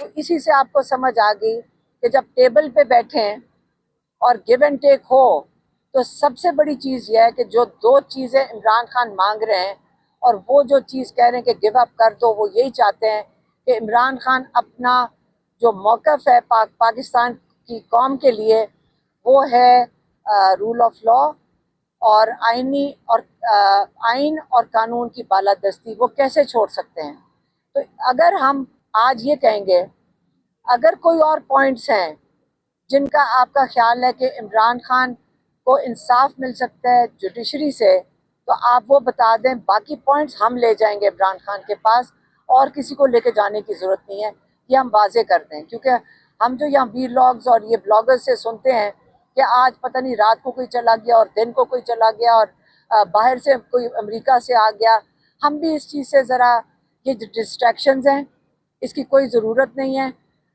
تو اسی سے آپ کو سمجھ آ گئی کہ جب ٹیبل پہ بیٹھیں اور گیو اینڈ ٹیک ہو تو سب سے بڑی چیز یہ ہے کہ جو دو چیزیں عمران خان مانگ رہے ہیں اور وہ جو چیز کہہ رہے ہیں کہ گیو اپ کر دو، وہ یہی چاہتے ہیں کہ عمران خان اپنا جو موقف ہے پاکستان کی قوم کے لیے وہ ہے رول آف لا اور آئین اور قانون کی بالادستی، وہ کیسے چھوڑ سکتے ہیں؟ تو اگر ہم آج یہ کہیں گے، اگر کوئی اور پوائنٹس ہیں جن کا آپ کا خیال ہے کہ عمران خان کو انصاف مل سکتا ہے جوڈیشری سے، تو آپ وہ بتا دیں، باقی پوائنٹس ہم لے جائیں گے عمران خان کے پاس، اور کسی کو لے کے جانے کی ضرورت نہیں ہے، یہ ہم واضح کر دیں۔ کیونکہ ہم جو یہاں ویلاگز اور یہ بلاگرز سے سنتے ہیں کہ آج پتہ نہیں رات کو کوئی چلا گیا اور دن کو کوئی چلا گیا اور باہر سے کوئی امریکہ سے آ گیا، ہم بھی اس چیز سے ذرا، یہ ڈسٹریکشنز ہیں، اس کی کوئی ضرورت نہیں ہے۔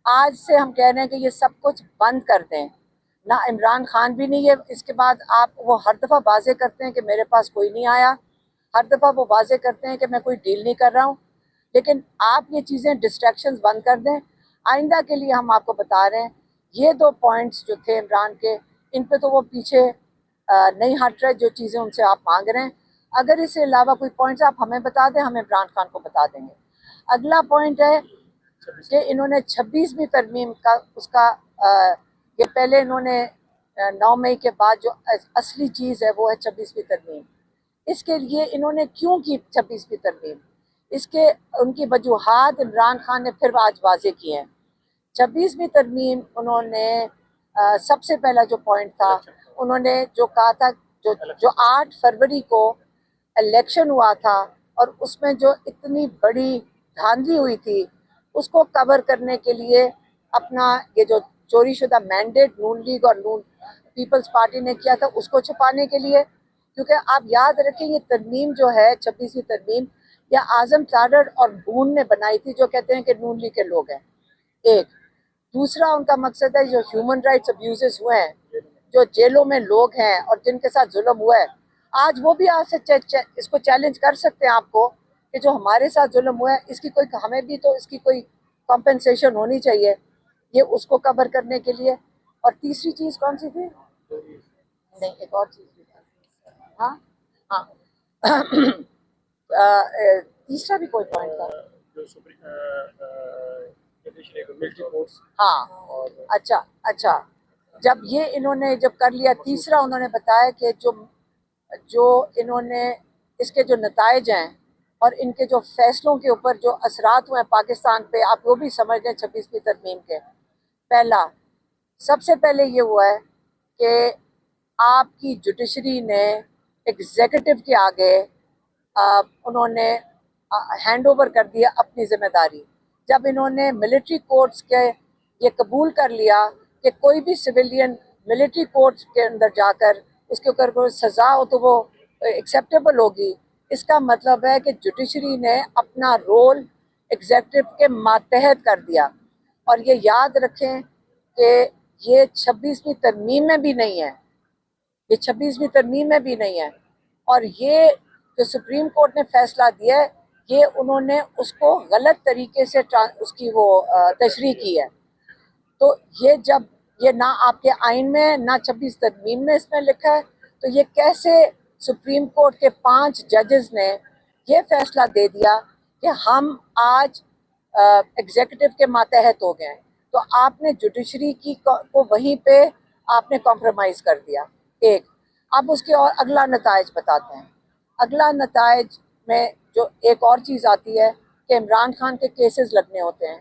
آج سے ہم کہہ رہے ہیں کہ یہ سب کچھ بند کر دیں، نہ عمران خان بھی نہیں ہے اس کے بعد، آپ وہ ہر دفعہ واضح کرتے ہیں کہ میرے پاس کوئی نہیں آیا، ہر دفعہ وہ واضح کرتے ہیں کہ میں کوئی ڈیل نہیں کر رہا ہوں، لیکن آپ یہ چیزیں ڈسٹریکشنز بند کر دیں۔ آئندہ کے لیے ہم آپ کو بتا رہے ہیں، یہ دو پوائنٹس جو تھے عمران کے، ان پہ تو وہ پیچھے نہیں ہٹ رہے، جو چیزیں ان سے آپ مانگ رہے ہیں۔ اگر اس سے علاوہ کوئی پوائنٹس آپ ہمیں بتا دیں، ہم عمران خان کو بتا دیں گے۔ اگلا پوائنٹ ہے کہ انہوں نے 26ویں ترمیم کا یہ پہلے انہوں نے 9 مئی کے بعد جو اصلی چیز ہے وہ ہے 26ویں ترمیم۔ اس کے لیے انہوں نے کیوں کی 26ویں ترمیم؟ اس کے ان کی وجوہات عمران خان نے پھر آج واضح کی ہیں۔ 26ویں ترمیم انہوں نے سب سے پہلا جو پوائنٹ تھا، انہوں نے جو کہا تھا، جو 8 فروری کو الیکشن ہوا تھا اور اس میں جو اتنی بڑی دھاندلی ہوئی تھی، اس کو کور کرنے کے لیے اپنا یہ جو چوری شدہ مینڈیٹ نون لیگ اور نون پیپلز پارٹی نے کیا تھا، اس کو چھپانے کے لیے، کیونکہ آپ یاد رکھیں یہ ترمیم جو ہے 26ویں ترمیم، یہ اعظم تارڑ اور بھون نے بنائی تھی، جو کہتے ہیں کہ نون لیگ کے لوگ ہیں۔ ایک دوسرا ان کا مقصد ہے جو ہیومن رائٹس ابیوزز ہوئے ہیں، جو جیلوں میں لوگ ہیں اور جن کے ساتھ ظلم ہوا ہے، آج وہ بھی آپ سے اس کو چیلنج کر سکتے ہیں آپ کو کہ جو ہمارے ساتھ ظلم ہوا ہے، اس کی کوئی، ہمیں بھی تو اس کی کوئی کمپنسیشن ہونی چاہیے، یہ اس کو کور کرنے کے لیے۔ اور تیسری چیز کون سی تھی؟ نہیں، ایک اور چیز بھی تھی۔ ہاں ہاں تیسرا بھی کوئی پوائنٹ تھا۔ ہاں اچھا، جب یہ انہوں نے جب کر لیا، تیسرا انہوں نے بتایا کہ جو انہوں نے اس کے جو نتائج ہیں اور ان کے جو فیصلوں کے اوپر جو اثرات ہوئے ہیں پاکستان پہ، آپ وہ بھی سمجھ لیں 26ویں ترمیم کے۔ پہلا، سب سے پہلے یہ ہوا ہے کہ آپ کی جوڈیشری نے ایگزیکٹو کے آگے انہوں نے ہینڈ اوور کر دیا اپنی ذمہ داری۔ جب انہوں نے ملٹری کورٹس کے یہ قبول کر لیا کہ کوئی بھی سویلین ملٹری کورٹس کے اندر جا کر اس کے اوپر کوئی سزا ہو تو وہ ایکسیپٹیبل ہوگی، اس کا مطلب ہے کہ جوڈیشری نے اپنا رول ایگزیکٹو کے ماتحت کر دیا۔ اور یہ یاد رکھیں کہ یہ 26ویں ترمیم میں بھی نہیں ہے، یہ 26ویں ترمیم میں بھی نہیں ہے، اور یہ جو سپریم کورٹ نے فیصلہ دیا ہے، یہ انہوں نے اس کو غلط طریقے سے اس کی وہ تشریح کی ہے۔ تو یہ جب یہ نہ آپ کے آئین میں نہ 26 ترمیم میں اس میں لکھا ہے، تو یہ کیسے سپریم کورٹ کے 5 ججز نے یہ فیصلہ دے دیا کہ ہم آج ایگزیکٹو کے ماتحت ہو گئے ہیں؟ تو آپ نے جوڈیشری کی کو وہیں پہ آپ نے کمپرومائز کر دیا۔ ایک، اب اس کے اور اگلا نتائج بتاتے ہیں۔ اگلا نتائج میں جو ایک اور چیز آتی ہے کہ عمران خان کے کیسز لگنے ہوتے ہیں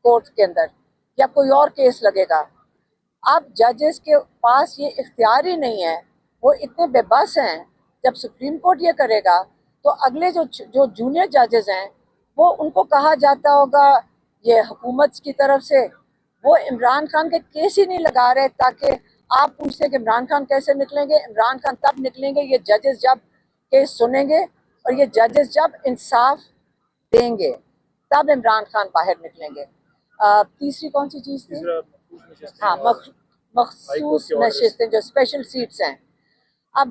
کورٹ کے اندر، یا کوئی اور کیس لگے گا۔ اب ججز کے پاس یہ اختیار ہی نہیں ہے، وہ اتنے بے بس ہیں۔ جب سپریم کورٹ یہ کرے گا تو اگلے جو جونیئر ججز ہیں، وہ ان کو کہا جاتا ہوگا یہ حکومت کی طرف سے، وہ عمران خان کے کیس ہی نہیں لگا رہے، تاکہ آپ پوچھتے ہیں کہ عمران خان کیسے نکلیں گے؟ عمران خان تب نکلیں گے یہ ججز جب کیس سنیں گے، اور یہ ججز جب انصاف دیں گے، تب عمران خان باہر نکلیں گے۔ تیسری کون سی چیز تھی؟ ہاں، مخصوص نشستیں جو اسپیشل سیٹس ہیں۔ اب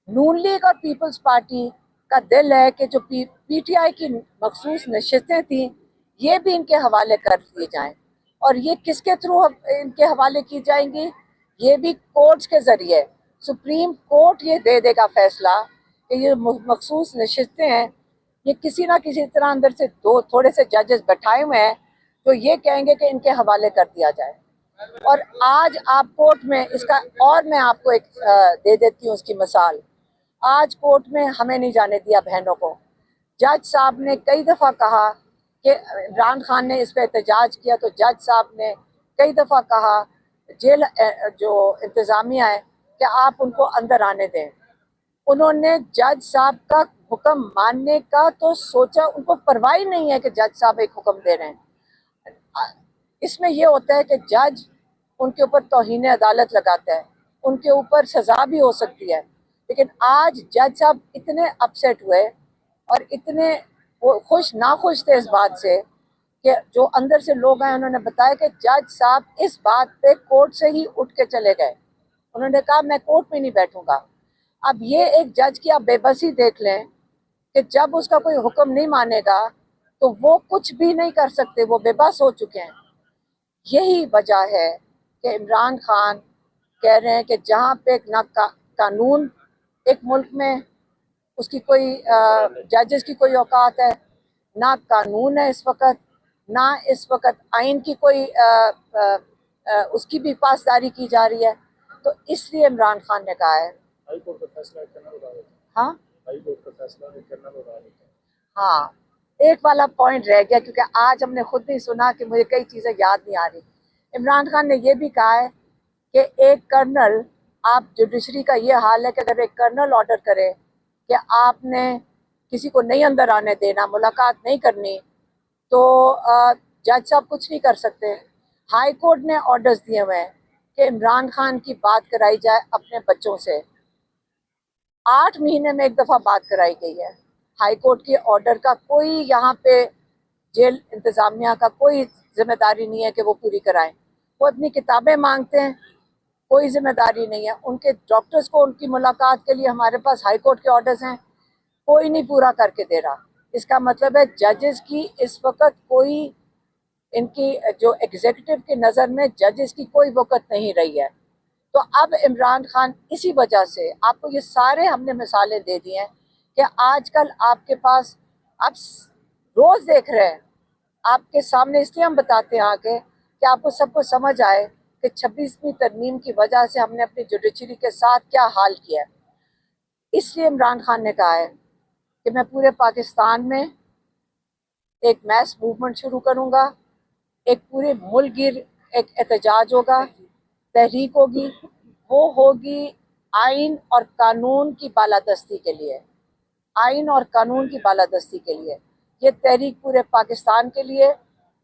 نون لیگ اور پیپلز پارٹی کا دل ہے کہ جو پی ٹی آئی کی مخصوص نشستیں تھیں، یہ بھی ان کے حوالے کر دیے جائیں. اور یہ کس کے تھرو ان کے حوالے کی جائیں گی؟ یہ بھی کورٹس کے ذریعے. سپریم کورٹ یہ دے دے گا فیصلہ کہ یہ مخصوص نشستیں ہیں، یہ کسی نہ کسی طرح اندر سے تھوڑے سے ججز بیٹھائے ہوئے ہیں تو یہ کہیں گے کہ ان کے حوالے کر دیا جائے. اور آج آپ کورٹ میں اس کا، اور میں آپ کو ایک دے دیتی ہوں اس کی مثال. آج کورٹ میں ہمیں نہیں جانے دیا بہنوں کو. جج صاحب نے کئی دفعہ کہا کہ عمران خان نے اس پہ احتجاج کیا تو جج صاحب نے کئی دفعہ کہا جیل جو انتظامیہ ہے کہ آپ ان کو اندر آنے دیں. انہوں نے جج صاحب کا حکم ماننے کا تو سوچا، ان کو پرواہ نہیں ہے کہ جج صاحب ایک حکم دے رہے ہیں. اس میں یہ ہوتا ہے کہ جج ان کے اوپر توہین عدالت لگاتا ہے، ان کے اوپر سزا بھی ہو سکتی ہے. لیکن آج جج صاحب اتنے اپسیٹ ہوئے اور اتنے ناخوش تھے اس بات سے کہ جو اندر سے لوگ ہیں انہوں نے بتایا کہ جج صاحب اس بات پہ کورٹ سے ہی اٹھ کے چلے گئے. انہوں نے کہا میں کورٹ میں نہیں بیٹھوں گا. اب یہ ایک جج کی آپ بے بسی دیکھ لیں کہ جب اس کا کوئی حکم نہیں مانے گا تو وہ کچھ بھی نہیں کر سکتے، وہ بے بس ہو چکے ہیں. یہی وجہ ہے کہ عمران خان کہہ رہے ہیں کہ جہاں پہ نہ قانون ایک ملک میں اس کی کوئی ججز کی کوئی اوقات ہے، نہ قانون ہے اس وقت، نہ اس وقت آئین کی کوئی اس کی بھی پاسداری کی جا رہی ہے. تو اس لیے عمران خان نے کہا ہے ہائی کورٹ کا فیصلہ ایک کرنل اٹھا دیتا ہے. ہاں ہائی کورٹ کا فیصلہ ایک کرنل اٹھا دیتا ہے. ہاں ایک والا پوائنٹ رہ گیا کیونکہ آج ہم نے خود نہیں سنا کہ مجھے کئی چیزیں یاد نہیں آ رہی. عمران خان نے یہ بھی کہا ہے کہ ایک کرنل، آپ جوڈیشری کا یہ حال ہے کہ اگر ایک کرنل آرڈر کرے کہ آپ نے کسی کو نہیں اندر آنے دینا، ملاقات نہیں کرنی، تو جج صاحب کچھ نہیں کر سکتے. ہائی کورٹ نے آرڈرز دیے ہوئے ہیں کہ عمران خان کی بات کرائی جائے اپنے بچوں سے. 8 مہینے میں ایک دفعہ بات کرائی گئی ہے. ہائی کورٹ کے آرڈر کا کوئی یہاں پہ جیل انتظامیہ کا کوئی ذمہ داری نہیں ہے کہ وہ پوری کرائیں. وہ اپنی کتابیں مانگتے ہیں، کوئی ذمہ داری نہیں ہے. ان کے ڈاکٹرز کو ان کی ملاقات کے لیے ہمارے پاس ہائی کورٹ کے آرڈرز ہیں، کوئی نہیں پورا کر کے دے رہا. اس کا مطلب ہے ججز کی اس وقت کوئی، ان کی جو ایگزیکٹو کی نظر میں ججز کی کوئی وقت نہیں رہی ہے. تو اب عمران خان اسی وجہ سے، آپ کو یہ سارے ہم نے مثالیں دے دی ہیں کہ آج کل آپ کے پاس، آپ روز دیکھ رہے ہیں، آپ کے سامنے اس لیے ہم بتاتے ہیں آگے کہ آپ کو سب کو سمجھ آئے کہ 26ویں ترمیم کی وجہ سے ہم نے اپنی جوڈیشری کے ساتھ کیا حال کیا ہے. اس لیے عمران خان نے کہا ہے کہ میں پورے پاکستان میں ایک میس موومنٹ شروع کروں گا، ایک پورے ملک گیر ایک احتجاج ہوگا، تحریک ہوگی. وہ ہوگی آئین اور قانون کی بالادستی کے لیے، آئین اور قانون کی بالادستی کے لیے. یہ تحریک پورے پاکستان کے لیے.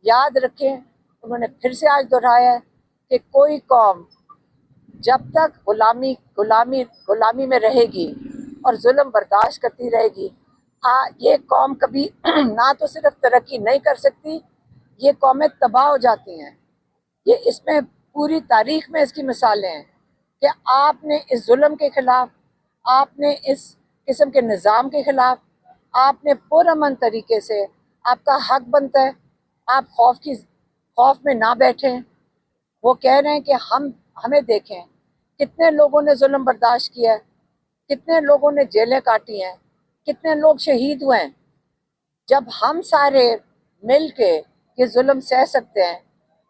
یاد رکھیں، انہوں نے پھر سے آج دہرایا ہے کہ کوئی قوم جب تک غلامی میں رہے گی اور ظلم برداشت کرتی رہے گی، یہ قوم کبھی نہ تو صرف ترقی نہیں کر سکتی، یہ قومیں تباہ ہو جاتی ہیں. یہ اس میں پوری تاریخ میں اس کی مثالیں ہیں کہ آپ نے اس ظلم کے خلاف، آپ نے اس قسم کے نظام کے خلاف، آپ نے پرامن طریقے سے، آپ کا حق بنتا ہے آپ خوف میں نہ بیٹھیں. وہ کہہ رہے ہیں کہ ہمیں دیکھیں کتنے لوگوں نے ظلم برداشت کیا ہے، کتنے لوگوں نے جیلیں کاٹی ہیں، کتنے لوگ شہید ہوئے ہیں. جب ہم سارے مل کے یہ ظلم سہ سکتے ہیں،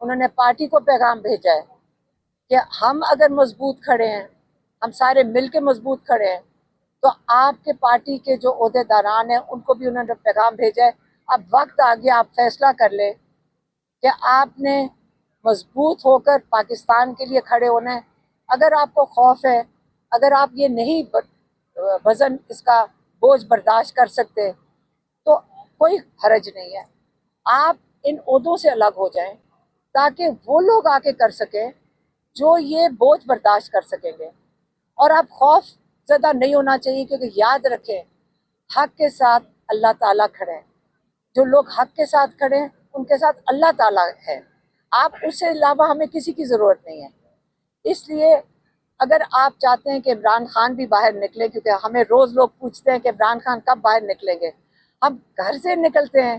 انہوں نے پارٹی کو پیغام بھیجا ہے کہ ہم اگر مضبوط کھڑے ہیں، ہم سارے مل کے مضبوط کھڑے ہیں، تو آپ کے پارٹی کے جو عہدیداران ہیں ان کو بھی انہوں نے پیغام بھیجا ہے. اب وقت آ گیا، آپ فیصلہ کر لیں کہ آپ نے مضبوط ہو کر پاکستان کے لیے کھڑے ہونا ہے. اگر آپ کو خوف ہے، اگر آپ یہ نہیں وزن اس کا بوجھ برداشت کر سکتے تو کوئی حرج نہیں ہے، آپ ان عہدوں سے الگ ہو جائیں تاکہ وہ لوگ آ کے کر سکیں جو یہ بوجھ برداشت کر سکیں گے. اور آپ خوف زدہ نہیں ہونا چاہیے، کیونکہ یاد رکھیں حق کے ساتھ اللہ تعالیٰ کھڑے ہیں. جو لوگ حق کے ساتھ کھڑے ہیں ان کے ساتھ اللہ تعالیٰ ہے. آپ اس سے علاوہ ہمیں کسی کی ضرورت نہیں ہے. اس لیے اگر آپ چاہتے ہیں کہ عمران خان بھی باہر نکلے، کیونکہ ہمیں روز لوگ پوچھتے ہیں کہ عمران خان کب باہر نکلیں گے، ہم گھر سے نکلتے ہیں